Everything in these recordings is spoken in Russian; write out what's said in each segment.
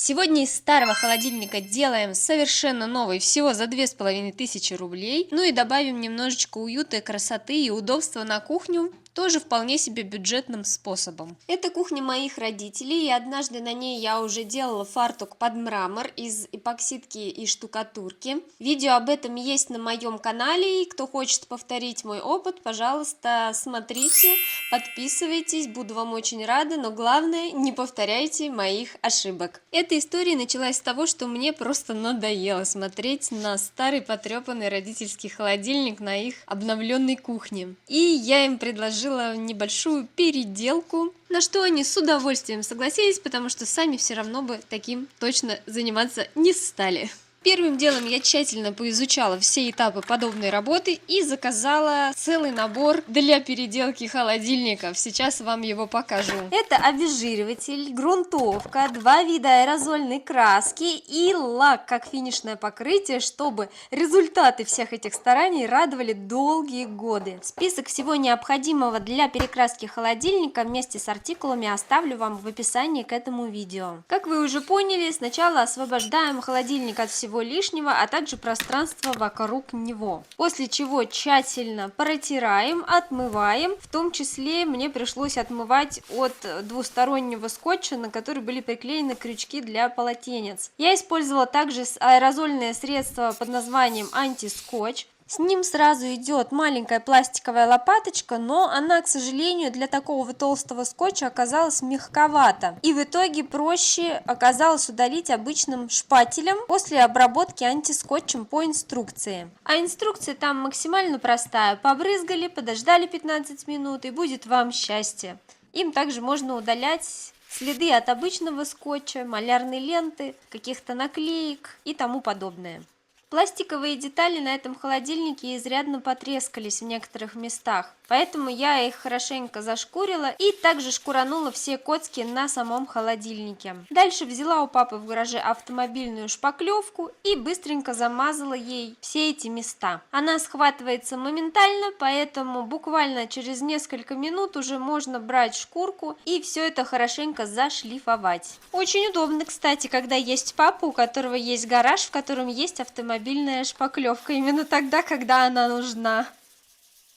Сегодня из старого холодильника делаем совершенно новый, всего за 2500 рублей. Ну и добавим немножечко уюта, красоты и удобства на кухню, тоже вполне себе бюджетным способом. Это кухня моих родителей, и однажды на ней я уже делала фартук под мрамор из эпоксидки и штукатурки. Видео об этом есть на моем канале, и кто хочет повторить мой опыт, пожалуйста, смотрите, подписывайтесь, буду вам очень рада, но главное, не повторяйте моих ошибок. Эта история началась с того, что мне просто надоело смотреть на старый потрепанный родительский холодильник на их обновленной кухне. И я им предложила небольшую переделку, на что они с удовольствием согласились, потому что сами все равно бы таким точно заниматься не стали. Первым делом я тщательно поизучала все этапы подобной работы и заказала целый набор для переделки холодильников. Сейчас вам его покажу. Это обезжириватель, грунтовка, 2 вида аэрозольной краски и лак как финишное покрытие, чтобы результаты всех этих стараний радовали долгие годы. Список всего необходимого для перекраски холодильника вместе с артикулами оставлю вам в описании к этому видео. Как вы уже поняли, сначала освобождаем холодильник от всего лишнего, а также пространство вокруг него. После чего тщательно протираем, отмываем. В том числе мне пришлось отмывать от двустороннего скотча, на который были приклеены крючки для полотенец. Я использовала также аэрозольное средство под названием антискотч. С ним сразу идет маленькая пластиковая лопаточка, но она, к сожалению, для такого толстого скотча оказалась мягковата. И в итоге проще оказалось удалить обычным шпателем после обработки антискотчем по инструкции. А инструкция там максимально простая. Побрызгали, подождали 15 минут, и будет вам счастье. Им также можно удалять следы от обычного скотча, малярной ленты, каких-то наклеек и тому подобное. Пластиковые детали на этом холодильнике изрядно потрескались в некоторых местах, поэтому я их хорошенько зашкурила и также шкуранула все коцки на самом холодильнике. Дальше взяла у папы в гараже автомобильную шпаклевку и быстренько замазала ей все эти места. Она схватывается моментально, поэтому буквально через несколько минут уже можно брать шкурку и все это хорошенько зашлифовать. Очень удобно, кстати, когда есть папа, у которого есть гараж, в котором есть автомобильная шпаклевка именно тогда, когда она нужна.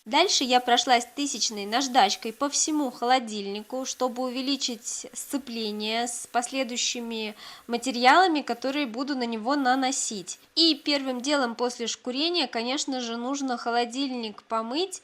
Дальше я прошлась тысячной наждачкой по всему холодильнику, чтобы увеличить сцепление с последующими материалами, которые буду на него наносить. И первым делом после шкурения, конечно же, нужно холодильник помыть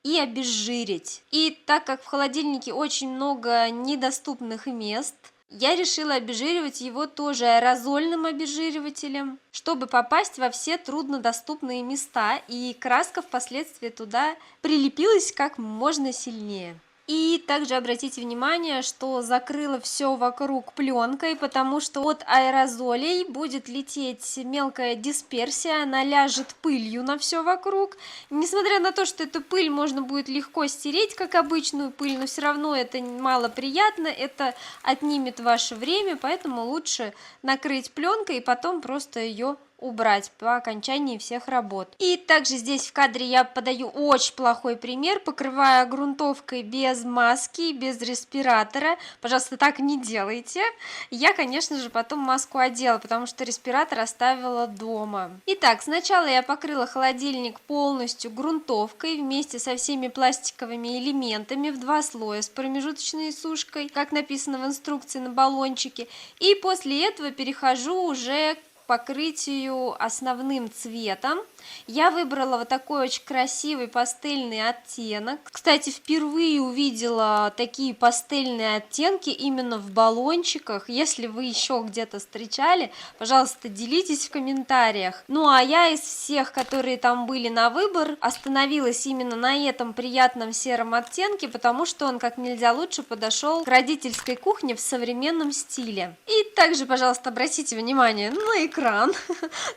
и обезжирить. И так как в холодильнике очень много недоступных мест, я решила обезжиривать его тоже аэрозольным обезжиривателем, чтобы попасть во все труднодоступные места, и краска впоследствии туда прилепилась как можно сильнее. И также обратите внимание, что закрыла все вокруг пленкой, потому что от аэрозолей будет лететь мелкая дисперсия, она ляжет пылью на все вокруг. Несмотря на то, что эту пыль можно будет легко стереть, как обычную пыль, но все равно это мало приятно, это отнимет ваше время, поэтому лучше накрыть пленкой и потом просто ее убрать по окончании всех работ. И также здесь в кадре я подаю очень плохой пример, покрывая грунтовкой без маски, без респиратора. Пожалуйста, так не делайте. Я, конечно же, потом маску одела, потому что респиратор оставила дома. Итак, сначала я покрыла холодильник полностью грунтовкой вместе со всеми пластиковыми элементами в 2 слоя с промежуточной сушкой, как написано в инструкции на баллончике. И после этого перехожу уже к покрытию основным цветом. Я выбрала вот такой очень красивый пастельный оттенок. Кстати, впервые увидела такие пастельные оттенки именно в баллончиках. Если вы еще где-то встречали, пожалуйста, делитесь в комментариях. Ну а я из всех, которые там были на выбор, остановилась именно на этом приятном сером оттенке, потому что он как нельзя лучше подошел к родительской кухне в современном стиле. И также, пожалуйста, обратите внимание на экран.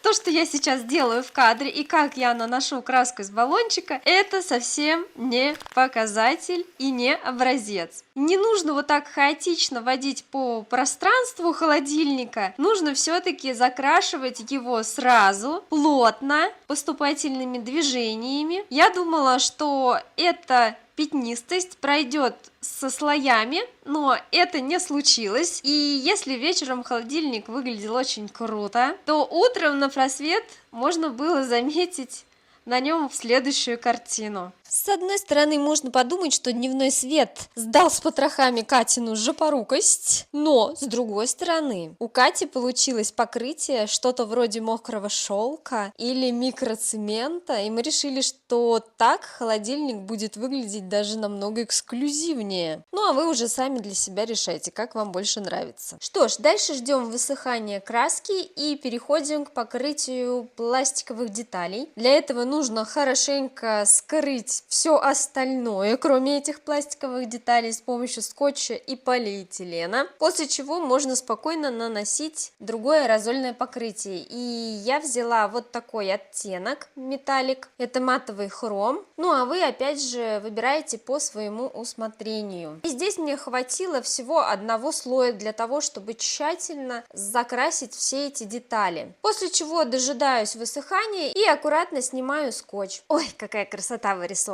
То, что я сейчас делаю в кадре и как я наношу краску из баллончика, это совсем не показатель и не образец. Не нужно вот так хаотично водить по пространству холодильника, нужно все-таки закрашивать его сразу, плотно, поступательными движениями. Я думала, что это пятнистость пройдет со слоями, но это не случилось. И если вечером холодильник выглядел очень круто, то утром на просвет можно было заметить на нем следующую картину. С одной стороны, можно подумать, что дневной свет сдал с потрохами Катину жопорукость, но с другой стороны, у Кати получилось покрытие что-то вроде мокрого шелка или микроцемента, и мы решили, что так холодильник будет выглядеть даже намного эксклюзивнее. Ну а вы уже сами для себя решайте, как вам больше нравится. Что ж, дальше ждем высыхания краски и переходим к покрытию пластиковых деталей. Для этого нужно хорошенько скрыть все остальное, кроме этих пластиковых деталей, с помощью скотча и полиэтилена, после чего можно спокойно наносить другое аэрозольное покрытие. И я взяла вот такой оттенок металлик, это матовый хром, ну а вы опять же выбираете по своему усмотрению. И здесь мне хватило всего одного слоя для того, чтобы тщательно закрасить все эти детали, после чего дожидаюсь высыхания и аккуратно снимаю скотч. Ой, какая красота вырисовывается!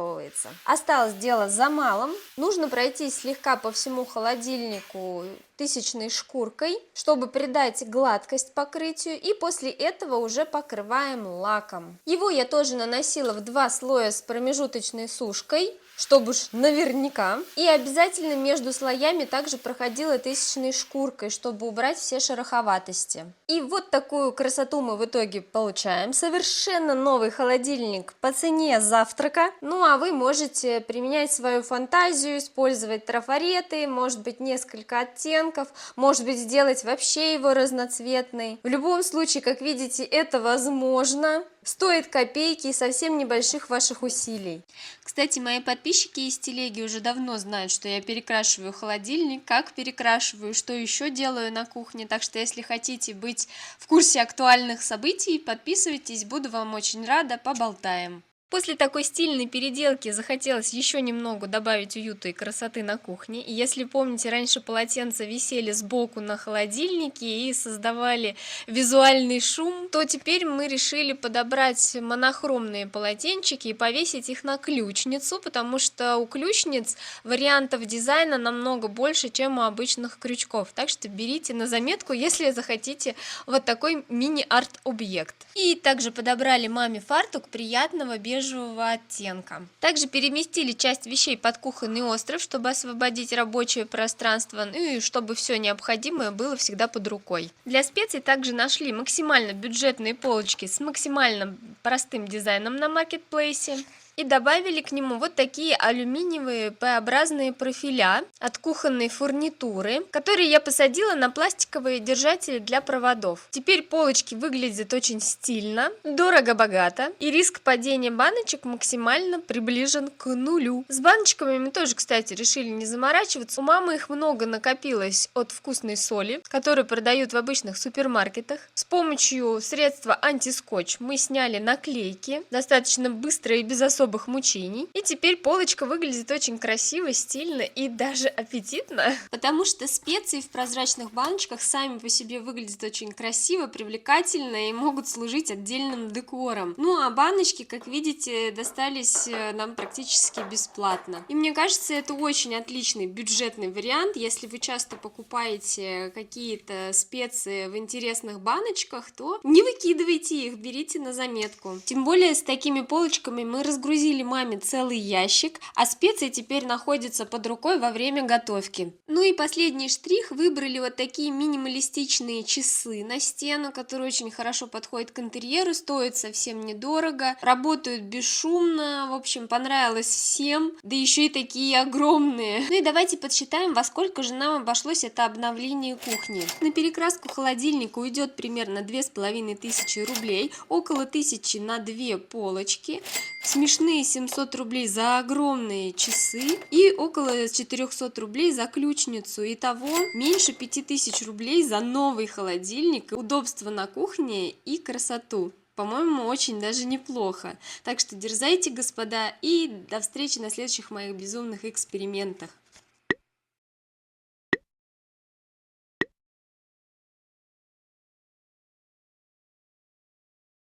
Осталось дело за малым. Нужно пройтись слегка по всему холодильнику тысячной шкуркой, чтобы придать гладкость покрытию, и после этого уже покрываем лаком. Его я тоже наносила в 2 слоя с промежуточной сушкой, чтобы уж наверняка. И обязательно между слоями также проходила тысячной шкуркой, чтобы убрать все шероховатости. И вот такую красоту мы в итоге получаем. Совершенно новый холодильник по цене завтрака. Ну а вы можете применять свою фантазию, использовать трафареты, может быть несколько оттенков, может быть сделать вообще его разноцветный. В любом случае, как видите, это возможно. Стоит копейки и совсем небольших ваших усилий. Кстати, мои подписчики из телеги уже давно знают, что я перекрашиваю холодильник, как перекрашиваю, что еще делаю на кухне. Так что, если хотите быть в курсе актуальных событий, подписывайтесь, буду вам очень рада, поболтаем. После такой стильной переделки захотелось еще немного добавить уюта и красоты на кухне. И если помните, раньше полотенца висели сбоку на холодильнике и создавали визуальный шум, то теперь мы решили подобрать монохромные полотенчики и повесить их на ключницу, потому что у ключниц вариантов дизайна намного больше, чем у обычных крючков. Так что берите на заметку, если захотите вот такой мини-арт-объект. И также подобрали маме фартук приятного бежевого оттенка. Также переместили часть вещей под кухонный остров, чтобы освободить рабочее пространство, ну и чтобы все необходимое было всегда под рукой. Для специй также нашли максимально бюджетные полочки с максимально простым дизайном на маркетплейсе. И добавили к нему вот такие алюминиевые П-образные профиля от кухонной фурнитуры, которые я посадила на пластиковые держатели для проводов. Теперь полочки выглядят очень стильно, дорого-богато, и риск падения баночек максимально приближен к нулю. С баночками мы тоже, кстати, решили не заморачиваться. У мамы их много накопилось от вкусной соли, которую продают в обычных супермаркетах. С помощью средства антискотч мы сняли наклейки достаточно быстро и без особых мучений. И теперь полочка выглядит очень красиво, стильно и даже аппетитно. Потому что специи в прозрачных баночках сами по себе выглядят очень красиво, привлекательно и могут служить отдельным декором. Ну а баночки, как видите, достались нам практически бесплатно. И мне кажется, это очень отличный бюджетный вариант. Если вы часто покупаете какие-то специи в интересных баночках, то не выкидывайте их, берите на заметку. Тем более с такими полочками мы разгрузили маме целый ящик, а специи теперь находятся под рукой во время готовки. Ну и последний штрих, выбрали вот такие минималистичные часы на стену, которые очень хорошо подходят к интерьеру, стоят совсем недорого, работают бесшумно, в общем, понравилось всем, да еще и такие огромные. Ну и давайте подсчитаем, во сколько же нам обошлось это обновление кухни. На перекраску холодильника уйдет примерно 2500 рублей, около 1000 на 2 полочки, смешные 700 рублей за огромные часы и около 400 рублей за ключницу. Итого меньше 5000 рублей за новый холодильник, удобство на кухне и красоту. По-моему, очень даже неплохо. Так что дерзайте, господа, и до встречи на следующих моих безумных экспериментах.